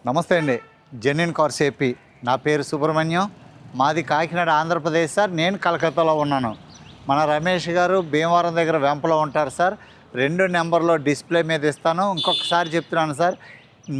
నమస్తే అండి. Genuine cars AP. నా పేరు సుబ్రహ్మణ్యం. మాది కాకినాడ, ఆంధ్రప్రదేశ్ సార్. నేను కలకత్తాలో ఉన్నాను. మన రమేష్ గారు భీమవరం దగ్గర వెంపలో ఉంటారు సార్. 2 నెంబర్లో డిస్ప్లే మీద ఇస్తాను. ఇంకొకసారి చెప్తున్నాను సార్,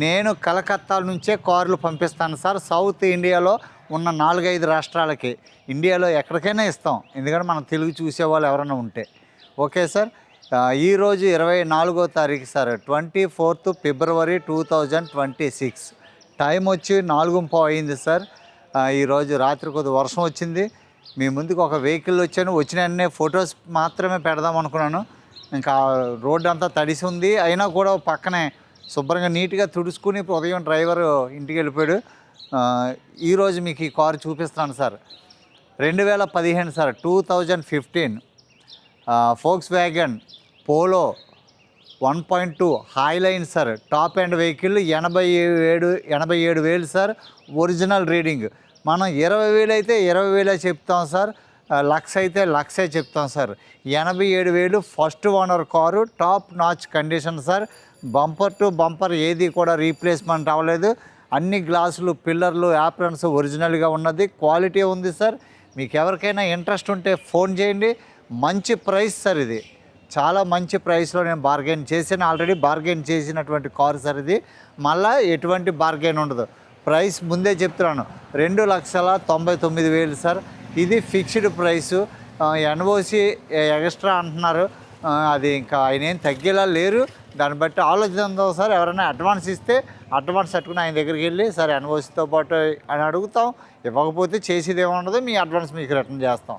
నేను కలకత్తా నుంచే కార్లు పంపిస్తాను సార్. సౌత్ ఇండియాలో ఉన్న 4-5 రాష్ట్రాలకి, ఇండియాలో ఎక్కడికైనా ఇస్తాం, ఎందుకంటే మనం తెలుగు చూసేవాళ్ళు ఎవరైనా ఉంటే. Okay sir. ఈరోజు 24వ తారీఖు సార్, 24th ఫిబ్రవరి 2026. టైం వచ్చి 4:15 అయింది సార్. ఈరోజు రాత్రి కొద్ది వర్షం వచ్చింది. మీ ముందుకు ఒక వెహికల్ వచ్చాను. వచ్చిన వెంటనే ఫొటోస్ మాత్రమే పెడదాం అనుకున్నాను. ఇంకా రోడ్డు అంతా తడిసి ఉంది, అయినా కూడా పక్కనే శుభ్రంగా నీట్గా తుడుచుకుని ఉదయం డ్రైవర్ ఇంటికి వెళ్ళిపోయాడు. ఈరోజు మీకు ఈ కారు చూపిస్తున్నాను sir. 2015 sir, 2015 Volkswagen Polo 1.2 highline sir. Top end vehicle 87,000 sir. Original reading. మనం 20,000 అయితే 20,000 చెప్తాం సార్, లక్ష అయితే లక్షే చెప్తాం sir. 87,000 first owner car, top notch condition sir. Bumper to bumper ఏది కూడా రీప్లేస్మెంట్ అవ్వలేదు. అన్ని గ్లాసులు, పిల్లర్లు, యాప్రన్స్ ఒరిజినల్గా ఉన్నది. క్వాలిటీ ఉంది సార్. మీకు ఎవరికైనా ఇంట్రెస్ట్ ఉంటే ఫోన్ చేయండి. మంచి ప్రైస్ సార్, ఇది చాలా మంచి ప్రైస్లో నేను బార్గెన్ చేశాను. ఆల్రెడీ బార్గెన్ చేసినటువంటి కారు సార్ ఇది. మళ్ళీ ఎటువంటి బార్గెన్ ఉండదు. ప్రైస్ ముందే చెప్తున్నాను, 2,99,000 సార్. ఇది ఫిక్స్డ్ ప్రైసు. ఎన్ఓసి ఎక్స్ట్రా అంటున్నారు, అది ఇంకా ఆయన ఏం తగ్గేలా లేరు. దాన్ని బట్టి ఆలోచిద్దాం సార్. ఎవరైనా అడ్వాన్స్ ఇస్తే అడ్వాన్స్ పెట్టుకుని ఆయన దగ్గరికి వెళ్ళి సార్ ఎన్ఓసితో పాటు అని అడుగుతాం. ఇవ్వకపోతే చేసేది ఏమి ఉండదు, మీ అడ్వాన్స్ మీకు రిటర్న్ చేస్తాం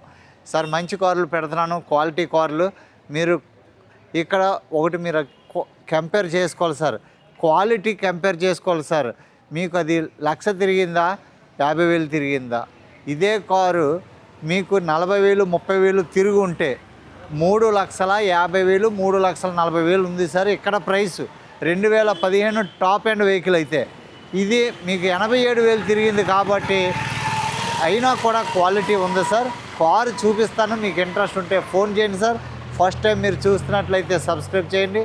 సార్. మంచి కార్లు పెడుతున్నాను, క్వాలిటీ కార్లు. మీరు ఇక్కడ ఒకటి మీరు కంపేర్ చేసుకోవాలి సార్, క్వాలిటీ కంపేర్ చేసుకోవాలి సార్. మీకు అది 1,00,000 తిరిగిందా, 50,000 తిరిగిందా? ఇదే కారు మీకు 40,000, 30,000 తిరిగి ఉంటే 3,50,000, 3,40,000 ఉంది సార్ ఇక్కడ ప్రైస్. 2015 టాప్ ఎండ్ వెహికల్ అయితే ఇది మీకు 87,000 తిరిగింది కాబట్టి అయినా కూడా క్వాలిటీ ఉంది సార్. కారు చూపిస్తాను, మీకు ఇంట్రెస్ట్ ఉంటే ఫోన్ చేయండి సార్. ఫస్ట్ టైం మీరు చూస్తున్నట్లయితే సబ్స్క్రైబ్ చేయండి,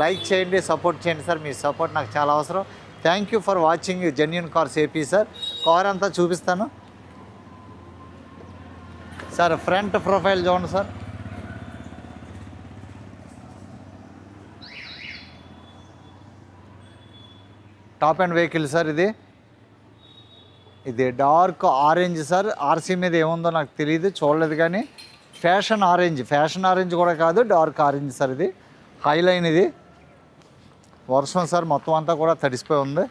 లైక్ చేయండి, సపోర్ట్ చేయండి సార్. మీ సపోర్ట్ నాకు చాలా అవసరం. Thank you for watching genuine cars AP sir. Car అంతా చూపిస్తాను సార్. ఫ్రంట్ ప్రొఫైల్ చూడండి sir. Top and vehicle sir. ఇది డార్క్ ఆరెంజ్ సార్. ఆర్సీ మీద ఏముందో నాకు తెలియదు, చూడలేదు. కానీ ఫ్యాషన్ ఆరెంజ్ కూడా కాదు, డార్క్ ఆరెంజ్ సార్. ఇది హైలైన్. ఇది వర్షం సార్, మొత్తం అంతా కూడా తడిసిపోయి ఉంది.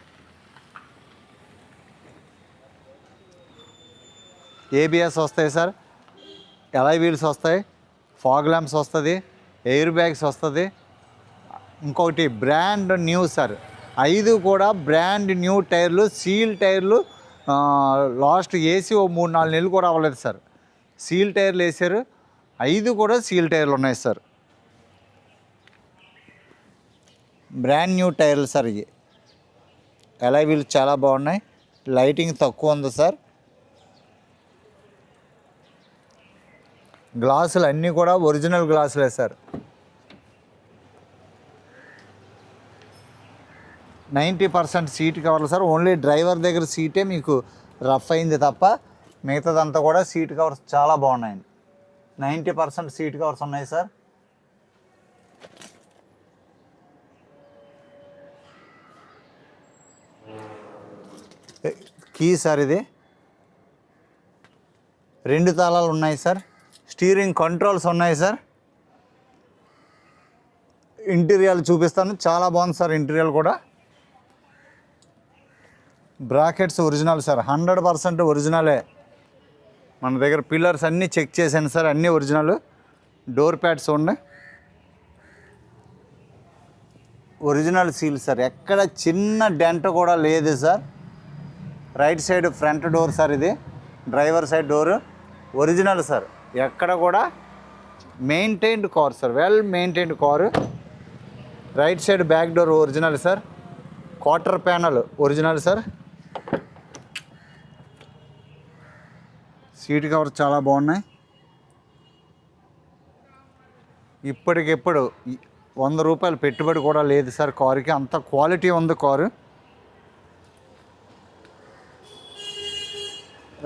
ఏబిఎస్ వస్తాయి సార్, ఎలై వీల్స్ వస్తాయి, ఫాగ్ ల్యాంప్స్ వస్తుంది, ఎయిర్ బ్యాగ్స్ వస్తుంది. ఇంకొకటి బ్రాండ్ న్యూ సార్. 5 కూడా బ్రాండ్ న్యూ టైర్లు, సీల్ టైర్లు. లాస్ట్ ఏసీ 3-4 నెలలు కూడా అవ్వలేదు సార్. సీల్ టైర్లు వేసారు. 5 కూడా సీల్ టైర్లు ఉన్నాయి సార్. బ్రాండ్ న్యూ టైర్లు సార్. ఇవి ఎలై వీల్స్ చాలా బాగున్నాయి. లైటింగ్ తక్కువ ఉంది సార్. గ్లాసులు అన్నీ కూడా ఒరిజినల్ గ్లాసులే సార్. 90% సీట్ కవర్లు సార్. ఓన్లీ డ్రైవర్ దగ్గర సీటే మీకు రఫ్ అయింది తప్ప మిగతాదంతా కూడా సీట్ కవర్స్ చాలా బాగున్నాయండి. 90% సీట్ కవర్స్ ఉన్నాయి సార్. Key sir. ఇది 2 తాళాలు ఉన్నాయి సార్. స్టీరింగ్ కంట్రోల్స్ ఉన్నాయి సార్. ఇంటీరియర్ చూపిస్తాను, చాలా బాగుంది సార్ ఇంటీరియర్ కూడా. బ్రాకెట్స్ ఒరిజినల్ సార్, 100% ఒరిజినలే. మన దగ్గర పిల్లర్స్ అన్నీ చెక్ చేశాను సార్, అన్నీ ఒరిజినల్. డోర్ ప్యాడ్స్ ఉన్నాయి, ఒరిజినల్ సీల్ సార్. ఎక్కడ చిన్న డెంట్ కూడా లేదు sir. Right side front door sir. ఇది driver side door original sir. ఎక్కడ కూడా maintained car sir, well maintained car. Right side back door original sir. Quarter panel original sir. Seat cover చాలా బాగున్నాయి. ఇప్పటికిప్పుడు 100 రూపాయలు పెట్టుబడి కూడా లేదు సార్ కారుకి, అంత క్వాలిటీ ఉంది car.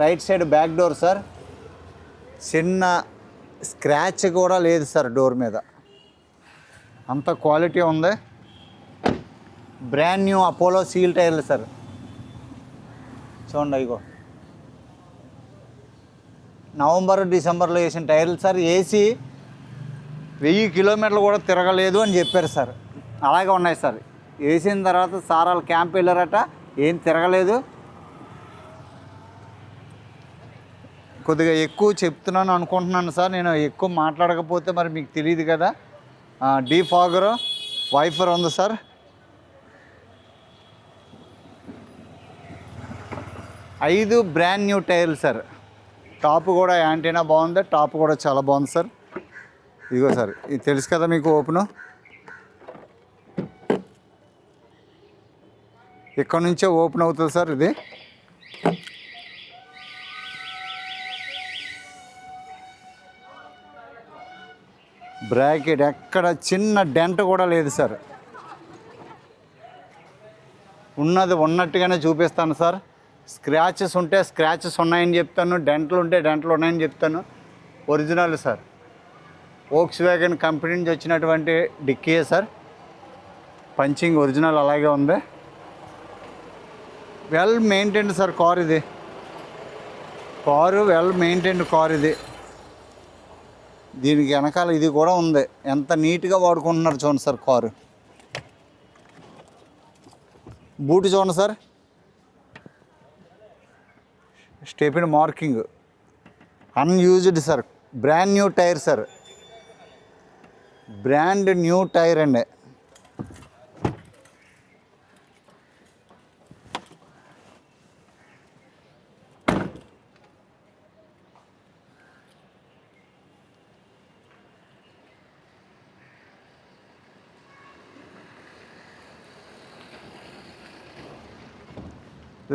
Right side back door sir. చిన్న స్క్రాచ్ కూడా లేదు సార్ డోర్ మీద, అంత క్వాలిటీ ఉంది. బ్రాండ్ న్యూ అపోలో సీల్ టైర్లు సార్. చూడండి ఇగో నవంబర్ డిసెంబర్లో వేసిన టైర్లు సార్. ఏసీ 1000 కిలోమీటర్లు కూడా తిరగలేదు అని చెప్పారు సార్. అలాగే ఉన్నాయి సార్. వేసిన తర్వాత సారాలు క్యాంప్ వెళ్ళారట, ఏం తిరగలేదు. కొద్దిగా ఎక్కువ చెప్తున్నాను అనుకుంటున్నాను సార్. నేను ఎక్కువ మాట్లాడకపోతే మరి మీకు తెలియదు కదా. డీఫాగర్ వైఫర్ ఉంది సార్. ఐదు బ్రాండ్ న్యూ టైర్లు సార్. టాప్ కూడా యాంటీనా బాగుంది, టాప్ కూడా చాలా బాగుంది సార్. ఇదిగో సార్, ఇది తెలుసు కదా మీకు. ఓపెను ఇక్కడ నుంచే ఓపెన్ అవుతుంది సార్. ఇది బ్రాకెట్ ఎక్కడ చిన్న డెంట్ కూడా లేదు సార్. ఉన్నది ఉన్నట్టుగానే చూపిస్తాను సార్. స్క్రాచెస్ ఉంటే స్క్రాచెస్ ఉన్నాయని చెప్తాను, డెంట్లు ఉంటే డెంట్లు ఉన్నాయని చెప్తాను. Original sir. వోక్స్వ్యాగన్ కంపెనీ నుంచి వచ్చినటువంటి డిక్కీయే సార్. పంచింగ్ ఒరిజినల్ అలాగే ఉంది. వెల్ మెయింటైన్డ్ సార్ కార్ ఇది. కారు వెల్ మెయింటైన్డ్ కార్ ఇది. దీనికి వెనకాల ఇది కూడా ఉంది. ఎంత నీట్గా వాడుకుంటున్నారు చూడండి సార్ కారు. బూట్ చూడండి sir. Stepney marking unused sir. Brand new tyre sir. Brand new tyre అండి.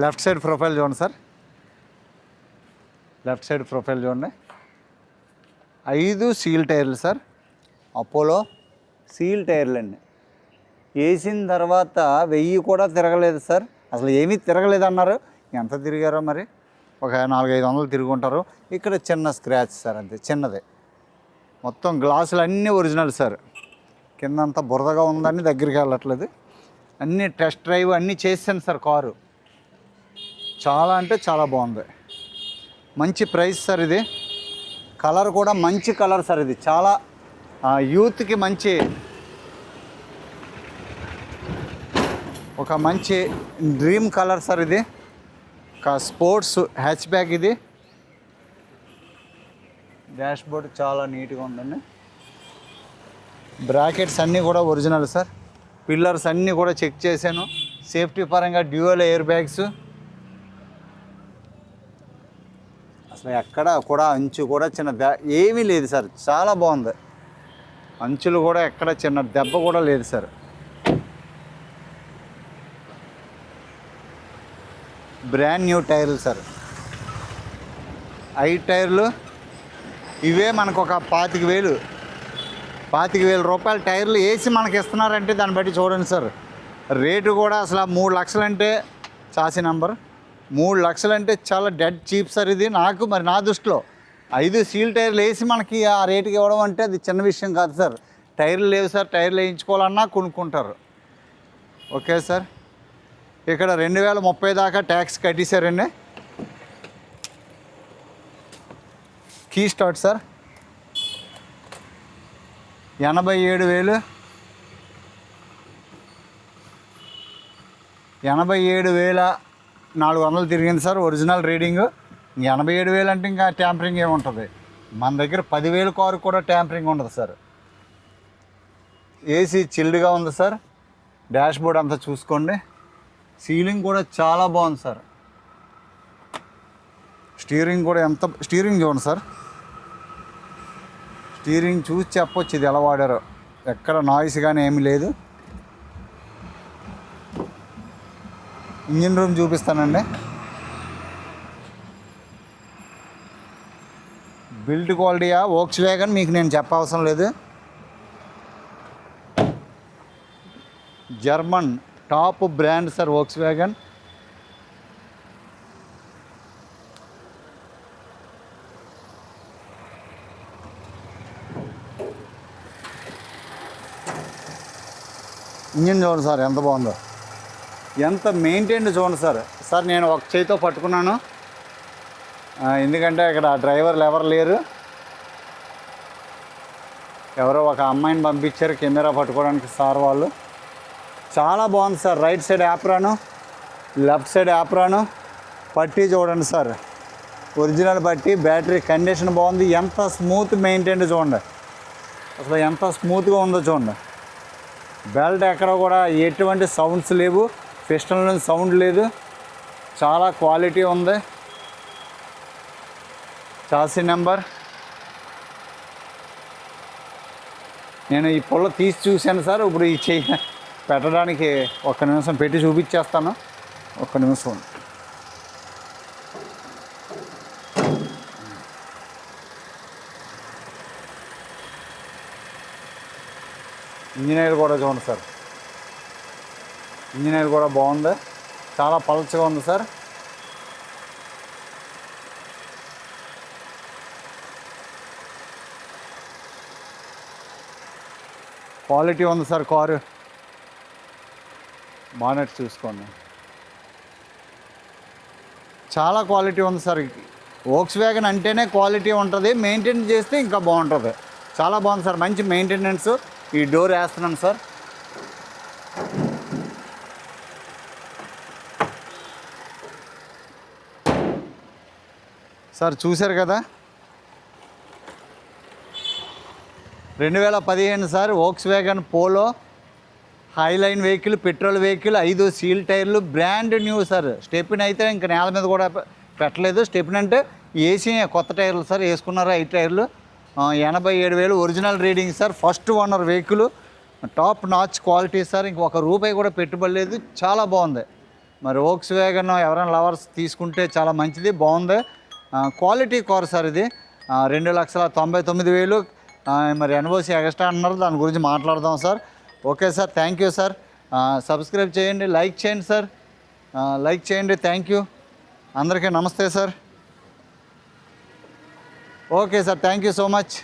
లెఫ్ట్ సైడ్ ప్రొఫైల్ చూడండి సార్. లెఫ్ట్ సైడ్ ప్రొఫైల్ చూడండి. 5 సీల్ టైర్లు సార్. అపోలో సీల్ టైర్లు అండి. వేసిన తర్వాత 1000 కూడా తిరగలేదు సార్. అసలు ఏమీ తిరగలేదు అన్నారు. ఎంత తిరిగారో మరి, ఒక 400-500 తిరుగుంటారు. ఇక్కడ చిన్న స్క్రాచ్ సార్, అంతే చిన్నదే. మొత్తం గ్లాసులు అన్నీ ఒరిజినల్ సార్. కిందంతా బురదగా ఉందని దగ్గరికి వెళ్ళట్లేదు. అన్నీ టెస్ట్ డ్రైవ్ అన్నీ చేసాను సార్. కారు చాలా అంటే చాలా బాగుంది. మంచి ప్రైస్ సార్ ఇది. కలర్ కూడా మంచి కలర్ సార్. ఇది చాలా యూత్కి మంచి, ఒక మంచి డ్రీమ్ కలర్ సార్. ఇది ఒక స్పోర్ట్స్ హ్యాచ్ బ్యాగ్. ఇది డాష్ బోర్డ్ చాలా నీట్గా ఉందండి. బ్రాకెట్స్ అన్నీ కూడా ఒరిజినల్ సార్. పిల్లర్స్ అన్నీ కూడా చెక్ చేశాను. సేఫ్టీ పరంగా డ్యూయల్ ఎయిర్ బ్యాగ్స్. అసలు ఎక్కడ కూడా అంచు కూడా చిన్న ఏమీ లేదు సార్. చాలా బాగుంది. అంచులు కూడా ఎక్కడ చిన్న దెబ్బ కూడా లేదు సార్. బ్రాండ్ న్యూ టైర్లు సార్. 5 టైర్లు ఇవే మనకు ఒక 25,000 రూపాయల టైర్లు వేసి మనకి ఇస్తున్నారంటే దాన్ని బట్టి చూడండి సార్. రేటు కూడా అసలు 3 లక్షలు అంటే చాసి నంబర్. 3 లక్షలు అంటే చాలా డెడ్ చీప్ సార్ ఇది. నాకు మరి నా దృష్టిలో 5 సీల్ టైర్లు వేసి మనకి ఆ రేటుకి ఇవ్వడం అంటే అది చిన్న విషయం కాదు సార్. టైర్లు లేవు సార్. టైర్లు వేయించుకోవాలన్నా కొనుక్కుంటారు. Okay sir. ఇక్కడ 2030 దాకా ట్యాక్స్ కట్టేశారండి. Key start sir. 87,000 87,400 తిరిగింది సార్. Original reading. 87,000 అంటే ఇంకా ట్యాంపరింగ్ ఏముంటుంది. మన దగ్గర 10,000 కారు కూడా ట్యాంపరింగ్ ఉండదు సార్. ఏసీ చిల్డ్గా ఉంది సార్. డాష్ బోర్డ్ అంతా చూసుకోండి. సీలింగ్ కూడా చాలా బాగుంది సార్. స్టీరింగ్ కూడా స్టీరింగ్ చూడండి సార్. స్టీరింగ్ చూసి చెప్పొచ్చు ఇది ఎలా వాడారో. ఎక్కడ నాయిస్ కానీ ఏమీ లేదు. ఇంజిన్ రూమ్ చూపిస్తానండి. బిల్డ్ క్వాలిటీయా వోక్స్వ్యాగన్ మీకు నేను చెప్పవసరం లేదు. German top brand sir Volkswagen. Engine చూడండి సార్ ఎంత బాగుందో, ఎంత మెయింటైన్ చూడండి సార్. సార్ నేను ఒక చేతితో పట్టుకున్నాను, ఎందుకంటే ఇక్కడ డ్రైవర్లు ఎవరు లేరు. ఎవరో ఒక అమ్మాయిని పంపించారు కెమెరా పట్టుకోవడానికి సార్ వాళ్ళు. చాలా బాగుంది sir. Right side యాప్రాను, left side యాప్రాను, పట్టీ చూడండి సార్, ఒరిజినల్ పట్టీ. బ్యాటరీ కండిషన్ బాగుంది. ఎంత స్మూత్ మెయింటైన్ చూడండి, అసలు ఎంత స్మూత్గా ఉందో చూడండి. బెల్ట్ ఎక్కడ కూడా ఎటువంటి సౌండ్స్ లేవు, పిస్టన్ నుంచి సౌండ్ లేదు, చాలా క్వాలిటీ ఉంది. చాసీ నెంబర్ నేను ఈ పుల్ల తీసి చూశాను సార్. ఇప్పుడు ఈ చెయ్యి పెట్టడానికి ఒక్క నిమిషం పెట్టి చూపించేస్తాను. ఒక్క నిమిషం. ఇంజనీర్ కూడా చూడండి సార్, ఇంజనీర్ కూడా బాగుంది, చాలా పల్చగా ఉంది సార్. క్వాలిటీ ఉంది సార్ కారు. బానెట్ చూసుకోండి, చాలా క్వాలిటీ ఉంది సార్. వోక్స్ వ్యాగన్ అంటేనే క్వాలిటీ ఉంటుంది, మెయింటైన్ చేస్తే ఇంకా బాగుంటుంది. చాలా బాగుంది సార్, మంచి మెయింటెనెన్స్. ఈ డోర్ వేస్తున్నాను సార్. సార్ చూశారు కదా, 2015 sir Volkswagen Polo highline vehicle, petrol vehicle, 5 seal టైర్లు, బ్రాండ్ న్యూ సార్. స్టెప్ని అయితే ఇంకా నేల మీద కూడా పెట్టలేదు. స్టెప్ని అంటే ఏసీ కొత్త టైర్లు సార్ వేసుకున్నారు, 5 టైర్లు. 87,000 original reading sir. First owner vehicle, top notch quality sir. ఇంకొక రూపాయి కూడా పెట్టుబడి లేదు, చాలా బాగుంది. మరి వోక్స్ వ్యాగన్ ఎవరైనా లవర్స్ తీసుకుంటే చాలా మంచిది, బాగుంది. క్వాలిటీ కార్ సార్ ఇది. 2,99,000. మరి ఎన్ఓసి ఎక్స్ట్రా అన్నారు, దాని గురించి మాట్లాడదాం sir. Okay sir, thank you sir. Subscribe చేయండి, లైక్ చేయండి సార్, లైక్ చేయండి. థ్యాంక్ యూ అందరికీ. నమస్తే sir. Okay sir, thank you so much.